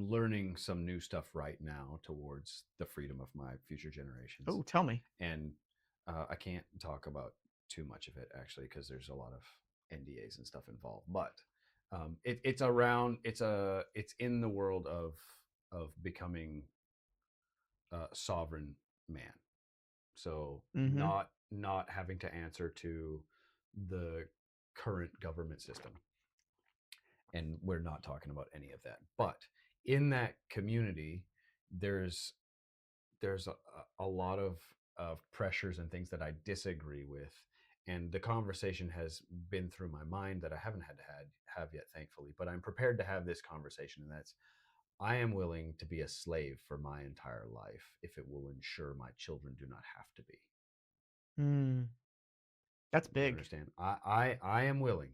learning some new stuff right now towards the freedom of my future generations. Oh, tell me. And I can't talk about too much of it actually because there's a lot of NDAs and stuff involved. But it's around it's in the world of becoming a sovereign man. So Mm-hmm. not having to answer to the current government system. And we're not talking about any of that. But in that community, there's a lot of pressures and things that I disagree with. And the conversation has been through my mind that I haven't had to have yet, thankfully. But I'm prepared to have this conversation, and that's I am willing to be a slave for my entire life if it will ensure my children do not have to be. Mm, that's You big. understand? I am willing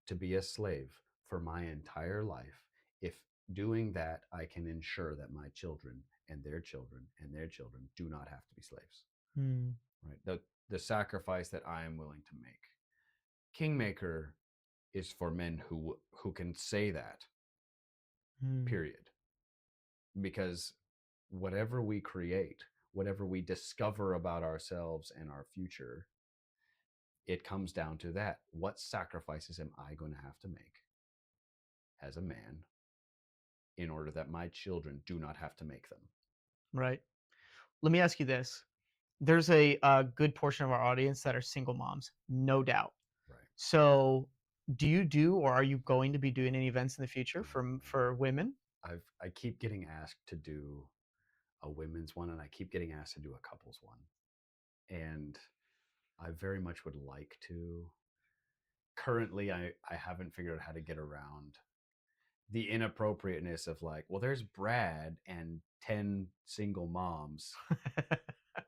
to be a slave for my entire life if doing that I can ensure that my children and their children and their children do not have to be slaves. Mm, Right? The sacrifice that I am willing to make. Kingmaker is for men who can say that. mm, Period. Because whatever we create, whatever we discover about ourselves and our future, it comes down to that. What sacrifices am I going to have to make as a man in order that my children do not have to make them. Right. Let me ask you this. There's a good portion of our audience that are single moms, no doubt. Right. So, do you do or are you going to be doing any events in the future for women? I keep getting asked to do a women's one, and I keep getting asked to do a couples one, and I very much would like to. Currently, I haven't figured out how to get around the inappropriateness of like, well, there's Brad and 10 single moms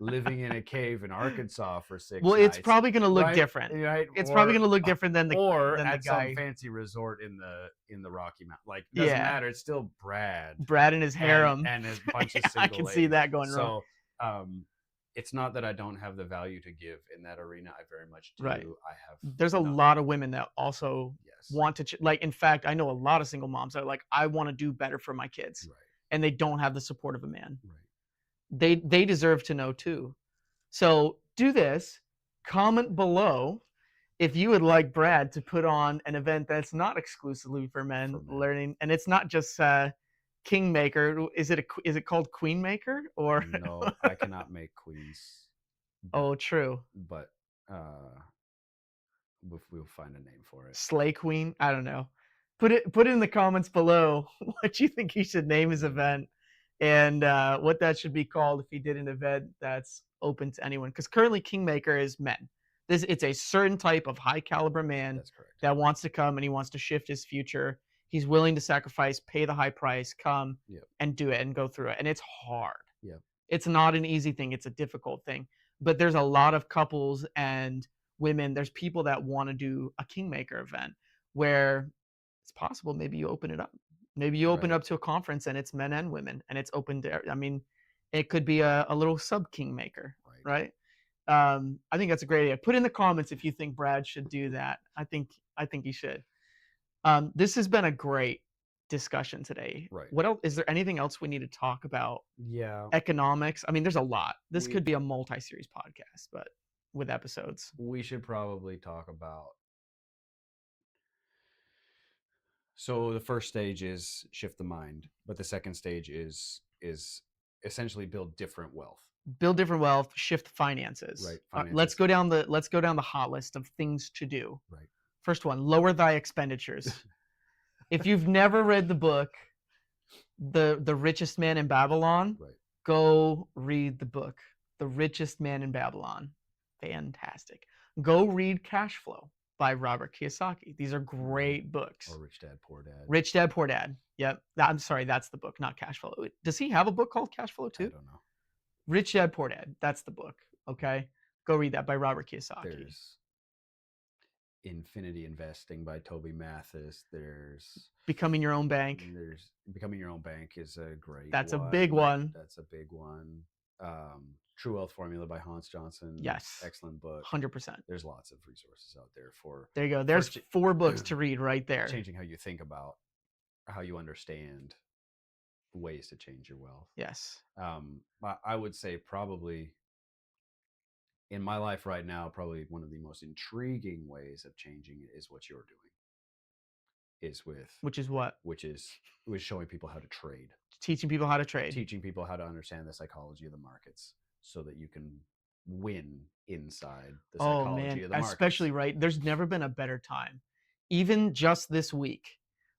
living in a cave in Arkansas for six Well, it's nights, probably gonna look right? different. Right, It's probably gonna look different or than the at some guy. fancy resort in the Rocky Mountain. Like, it doesn't Yeah, matter. It's still Brad Brad and his harem. and a bunch of Yeah, I single can see ladies. that going wrong. So, it's not that I don't have the value to give in that arena. I very much do. Right. I have There's a nothing. lot of women that also Yes. want to like, in fact, I know a lot of single moms that are like, I want to do better for my kids, Right. and they don't have the support of a man. Right. They deserve to know too. So do this. Comment below if you would like Brad to put on an event that's not exclusively for men, For men. learning, and it's not just Kingmaker. Is it called Queenmaker or? No, I cannot make queens. Oh, true. But we'll find a name for it. Slay Queen. I don't know. Put it in the comments below what you think he should name his event, and what that should be called if he did an event that's open to anyone. Because currently Kingmaker is men. It's a certain type of high caliber man That's correct. that wants to come and he wants to shift his future. He's willing to sacrifice, pay the high price, come Yep. and do it and go through it. And it's hard. Yep. It's not an easy thing. It's a difficult thing. But there's a lot of couples and women. There's people that want to do a Kingmaker event where it's possible maybe you open it up. Maybe you open it Right. up to a conference and it's men and women and it's open to, I mean, it could be a little sub Kingmaker, Right. right? I think that's a great idea. Put in the comments if you think Brad should do that. I think he should. This has been a great discussion today. Right. What else? Is there anything else we need to talk about? Yeah. Economics. I mean, there's a lot. This could be a multi-series podcast, but with episodes. We should probably talk about. So the first stage is shift the mind, but the second stage is essentially build different wealth. Build different wealth, shift finances. Right. Let's Finances. go down the hot list of things to do. Right. First one, lower thy expenditures. If you've never read the book, The Richest Man in Babylon, Right. go read the book, The Richest Man in Babylon. Fantastic. Go read Cash Flow by Robert Kiyosaki. These are great books. Or Rich Dad Poor Dad. Rich Dad Poor Dad. Yep. I'm sorry, that's the book, not Cash Flow. Does he have a book called Cash Flow too? I don't know. Rich Dad Poor Dad. That's the book. Okay. Go read that by Robert Kiyosaki. There's Infinity Investing by Toby Mathis. There's Becoming Your Own Bank. There's Becoming Your Own Bank is a great That's one. a big one. That's a big one. True Wealth Formula by Hans Johnson. Yes. Excellent book. 100%. There's lots of resources out there for. There you go. There's 4 books to read right there. Changing how you think about, how you understand ways to change your wealth. Yes. I would say probably in my life right now, probably one of the most intriguing ways of changing it is what you're doing. Which is what? Which is showing people how to trade. Teaching people how to trade. Teaching people how to understand the psychology of the markets so that you can win inside the psychology of the markets. Especially right. There's never been a better time. Even just this week,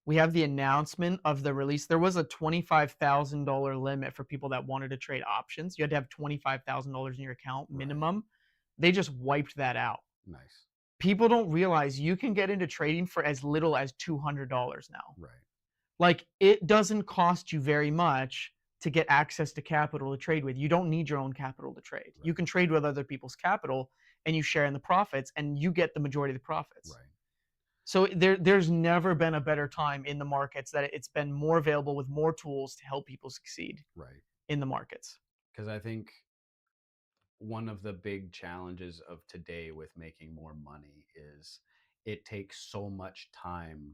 we have the announcement of the release. There was a $25,000 limit for people that wanted to trade options. You had to have $25,000 in your account minimum. Right. They just wiped that out. Nice. People don't realize you can get into trading for as little as $200 now. Right. Like, it doesn't cost you very much to get access to capital to trade with. You don't need your own capital to trade. Right. You can trade with other people's capital and you share in the profits and you get the majority of the profits. Right. So there's never been a better time in the markets that it's been more available with more tools to help people succeed. Right. In the markets. Because I think one of the big challenges of today with making more money is it takes so much time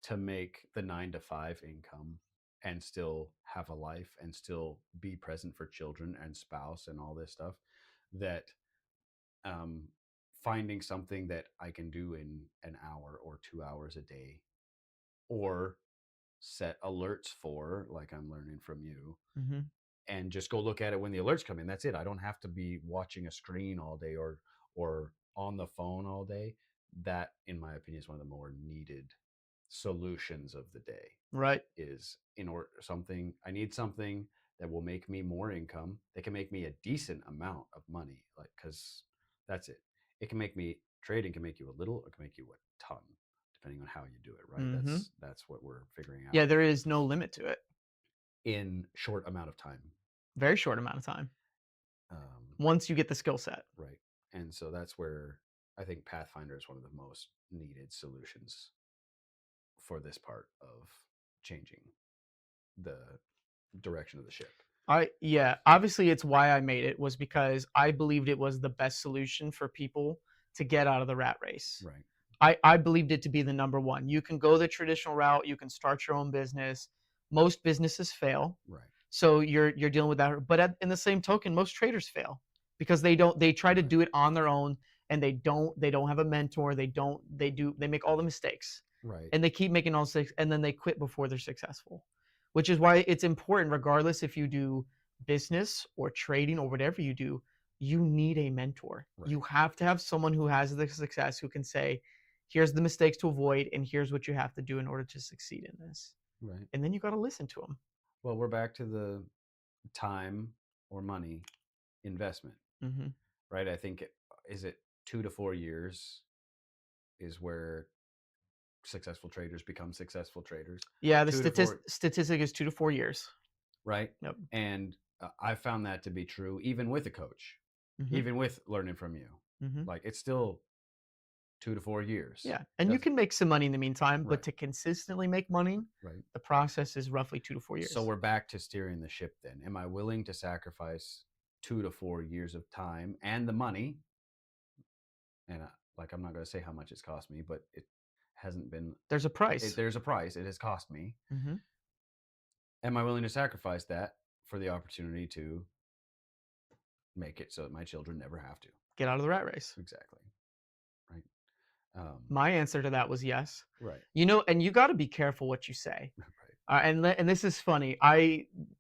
to make the 9-to-5 income and still have a life and still be present for children and spouse and all this stuff, that finding something that I can do in an hour or 2 hours a day, or set alerts for, like I'm learning from you, Hmm. and just go look at it when the alerts come in. That's it. I don't have to be watching a screen all day or on the phone all day. That, in my opinion, is one of the more needed solutions of the day. Right. Is in order something I need something that will make me more income, that can make me a decent amount of money, like, because that's it. It can make me trading can make you a little, it can make you a ton, depending on how you do it, right? Hmm. That's what we're figuring Yeah, out there is no limit to it. in short amount of time. Very short amount of time um, once you get the skill set. right. And so that's where I think Pathfinder is one of the most needed solutions for this part of changing the direction of the ship. Yeah, obviously it's why I made it was because I believed it was the best solution for people to get out of the rat race. Right. I believed it to be the number one. You can go the traditional route, you can start your own business. Most businesses fail. Right. So you're dealing with that. But in the same token, most traders fail because they try to Right. do it on their own and they don't have a mentor. They make all the mistakes Right. and they keep making all mistakes and then they quit before they're successful. Which is why it's important, regardless if you do business or trading or whatever you do, you need a mentor. Right. You have to have someone who has the success who can say, here's the mistakes to avoid and here's what you have to do in order to succeed in this. Right. And then you got to listen to them. Well, we're back to the time or money investment, Hmm. right? I think is it 2 to 4 years is where successful traders become successful traders. Yeah, the 2 to 4, statistic is 2 to 4 years. right? Yep. And I found that to be true even with a coach, Hmm. even with learning from you. Hmm. Like, it's still 2 to 4 years. Yeah, and you Doesn't can make some money in the meantime, but right, to consistently make money, right. the process is roughly 2 to 4 years. So we're back to steering the ship then. Am I willing to sacrifice 2 to 4 years of time and the money? And like, I'm not going to say how much it's cost me, but it hasn't been. There's a price. There's a price. It has cost me. Hmm. Am I willing to sacrifice that for the opportunity to make it so that my children never have to? Get out of the rat race. Exactly. Right. Um, My answer to that was yes. right. And you got to be careful what you say. Right. And this is funny.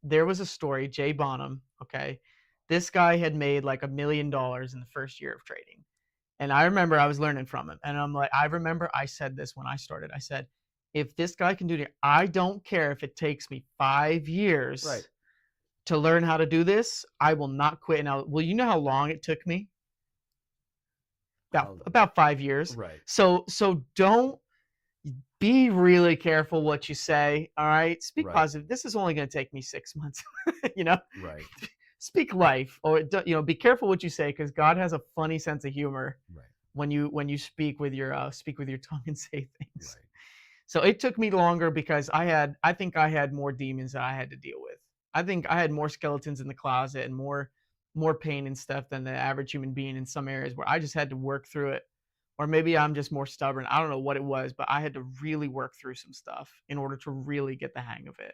There was a story, Jay Bonham. Okay, this guy had made like $1 million in the first year of trading, and I remember I was learning from him, and I'm like, I remember I said this when I started. I said, if this guy can do it, I don't care if it takes me 5 years Right. to learn how to do this. I will not quit. Now, well, you know how long it took me? About 5 years. Right. So don't be really careful what you say. All right, speak Right. positive. This is only going to take me 6 months. you know, Right. speak life, or be careful what you say because God has a funny sense of humor Right. when you speak with your tongue and say things. Right. So it took me longer because I think I had more demons that I had to deal with. I think I had more skeletons in the closet and more pain and stuff than the average human being in some areas where I just had to work through it. Or maybe I'm just more stubborn. I don't know what it was, but I had to really work through some stuff in order to really get the hang of it.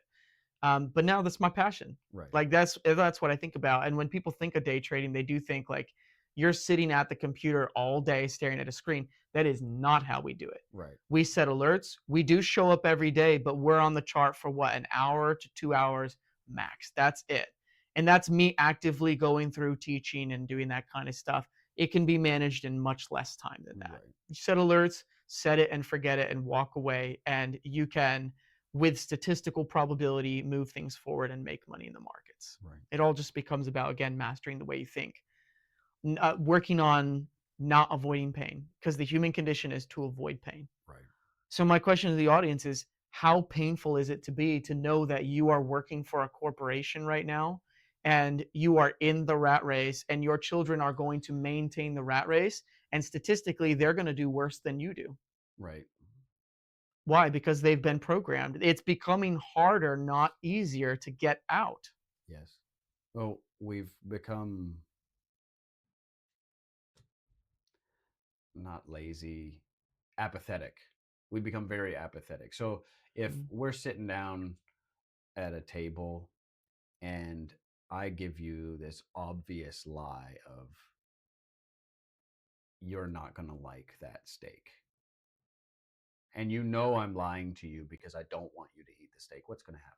But now that's my passion. Right. Like that's what I think about. And when people think of day trading, they do think like you're sitting at the computer all day staring at a screen. That is not how we do it. Right. We set alerts. We do show up every day, but we're on the chart for what, an hour to 2 hours max. That's it. And that's me actively going through teaching and doing that kind of stuff. It can be managed in much less time than that. Right. You set alerts, set it and forget it and walk away. And you can, with statistical probability, move things forward and make money in the markets. Right. It all just becomes about, again, mastering the way you think, working on not avoiding pain because the human condition is to avoid pain. Right. So my question to the audience is, how painful is it to be to know that you are working for a corporation right now and you are in the rat race and your children are going to maintain the rat race and statistically they're going to do worse than you do? Right. Why? Because they've been programmed. It's becoming harder, not easier to get out. Yes. Well, we've become not lazy, apathetic. We become very apathetic. So if Mhm. we're sitting down at a table and I give you this obvious lie of you're not going to like that steak, and you know I'm lying to you because I don't want you to eat the steak, what's going to happen?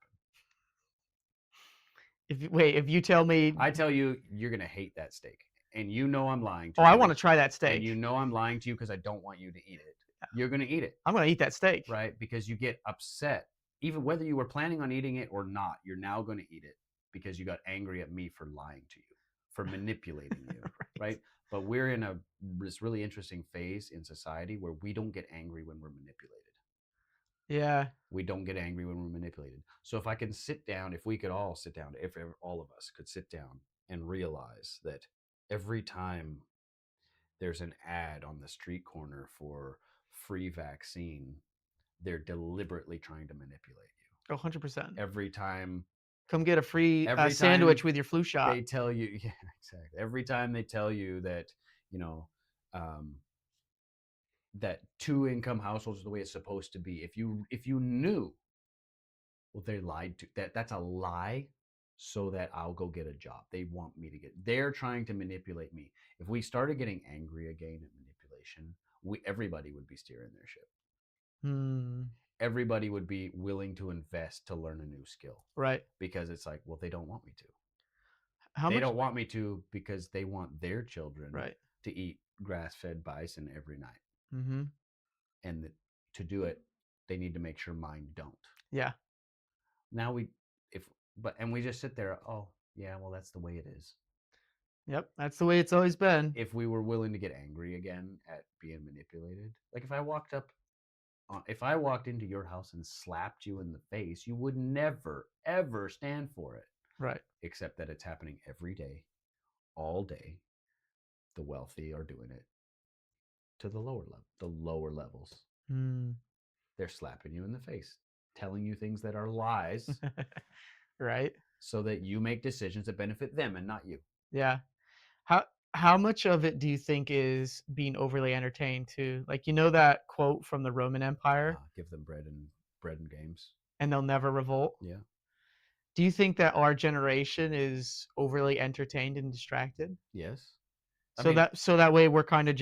If you tell me, I tell you you're going to hate that steak, and you know I'm lying to oh, you. I want to try that And steak. you know I'm lying to you because I don't want you to eat it. You're going to eat it, I'm going to eat that steak. right? Because you get upset. Even whether you were planning on eating it or not, you're now going to eat it because you got angry at me for lying to you, for manipulating you, right? But we're in this really interesting phase in society where we don't get angry when we're manipulated. Yeah. We don't get angry when we're manipulated. So if I can sit down, if we could all sit down, if all of us could sit down and realize that every time there's an ad on the street corner for free vaccine, they're deliberately trying to manipulate you. 100%. Every time Come get a free every sandwich time with your flu shot. they tell you, yeah, exactly. Every time they tell you that, you know, that two-income households is the way it's supposed to be. If you knew, well, they lied to that's a lie so that I'll go get a job. They want me to they're trying to manipulate me. If we started getting angry again at manipulation, everybody would be steering their ship. Hmm. Everybody would be willing to invest to learn a new skill. Right. Because it's like, well, they don't want me to. How They much? don't want me to because they want their children Right. to eat grass-fed bison every night. Mm-hmm. And to do it, they need to make sure mine don't. Yeah. Now we just sit there, oh, yeah, well, that's the way it is. Yep, that's the way it's always been. If we were willing to get angry again at being manipulated, like if I walked into your house and slapped you in the face, you would never, ever stand for it. Right. Except that it's happening every day, all day. The wealthy are doing it to the lower levels. Mm. They're slapping you in the face, telling you things that are lies. Right. So that you make decisions that benefit them and not you. Yeah. How much of it do you think is being overly entertained too? Like, you know that quote from the Roman Empire? Give them bread and games. And they'll never revolt? Yeah. Do you think that our generation is overly entertained and distracted? Yes. So that way we're kind of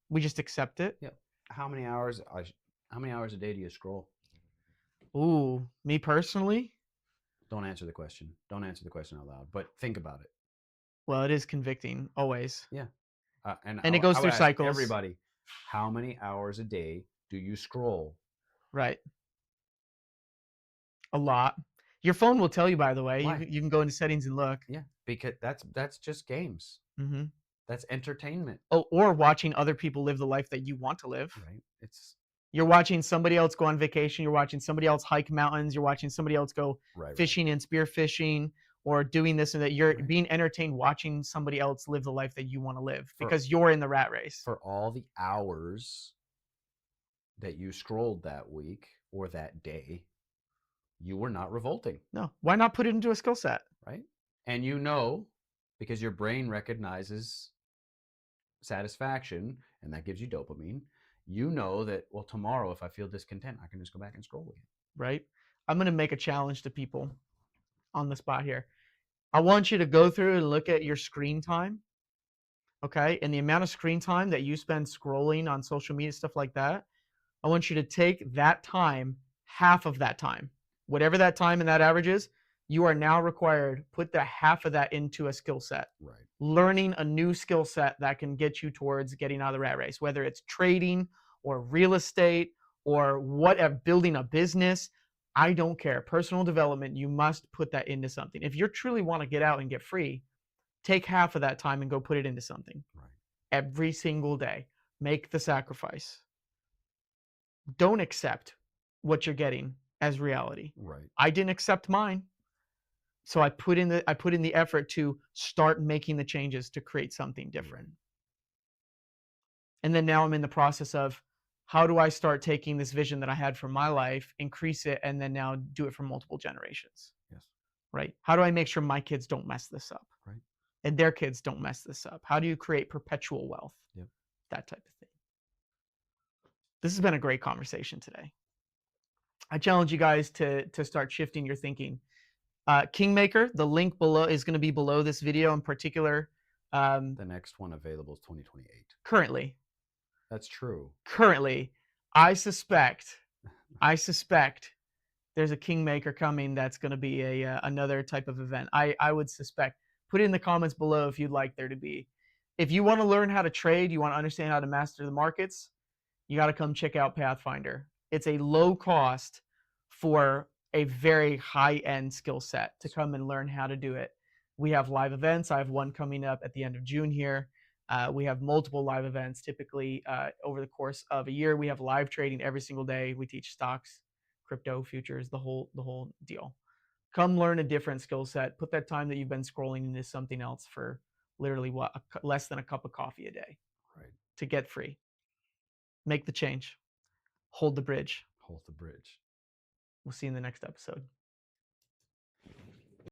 we just accept it? Yeah. How many hours a day do you scroll? Ooh, me personally? Don't answer the question. Don't answer the question out loud, but think about it. Well, it is convicting, always. Yeah. And it goes through cycles. Everybody, how many hours a day do you scroll? Right. A lot. Your phone will tell you, by the way. Why? You can go into settings and look. Yeah, because that's just games. Mm-hmm. That's entertainment. Oh, or watching other people live the life that you want to live. Right. You're watching somebody else go on vacation. You're watching somebody else hike mountains. You're watching somebody else go fishing and spear fishing, or doing this and that. You're being entertained watching somebody else live the life that you want to live because you're in the rat race. For all the hours that you scrolled that week or that day, you were not revolting. No. Why not put it into a skill set? Right. And because your brain recognizes satisfaction and that gives you dopamine, you know that, well, tomorrow if I feel discontent, I can just go back and scroll again. Right. I'm going to make a challenge to people on the spot here. I want you to go through and look at your screen time. Okay. And the amount of screen time that you spend scrolling on social media, stuff like that. I want you to take that time, half of that time, whatever that time and that average is, you are now required, put the half of that into a skill set. Right. Learning a new skill set that can get you towards getting out of the rat race, whether it's trading or real estate or building a business. I don't care. Personal development, you must put that into something. If you truly want to get out and get free, take half of that time and go put it into something. Right. Every single day. Make the sacrifice. Don't accept what you're getting as reality. Right. I didn't accept mine. So I put in the effort to start making the changes to create something different. Right. And then now I'm in the process of, how do I start taking this vision that I had for my life, increase it, and then now do it for multiple generations? Yes. Right? How do I make sure my kids don't mess this up? Right. And their kids don't mess this up? How do you create perpetual wealth? Yep. That type of thing. This has been a great conversation today. I challenge you guys to start shifting your thinking. Kingmaker, the link below is going to be below this video in particular. The next one available is 2028. Currently. That's true. Currently. I suspect, I suspect there's a Kingmaker coming that's going to be a another type of event. I would suspect. Put it in the comments below if you'd like there to be. If you want to learn how to trade, you want to understand how to master the markets, you got to come check out Pathfinder. It's a low cost for a very high end skill set to come and learn how to do it. We have live events. I have one coming up at the end of June here. We have multiple live events typically over the course of a year. We have live trading every single day. We teach stocks, crypto, futures, the whole deal. Come learn a different skill set. Put that time that you've been scrolling into something else for literally less than a cup of coffee a day Right. to get free. Make the change. Hold the bridge. Hold the bridge. We'll see you in the next episode.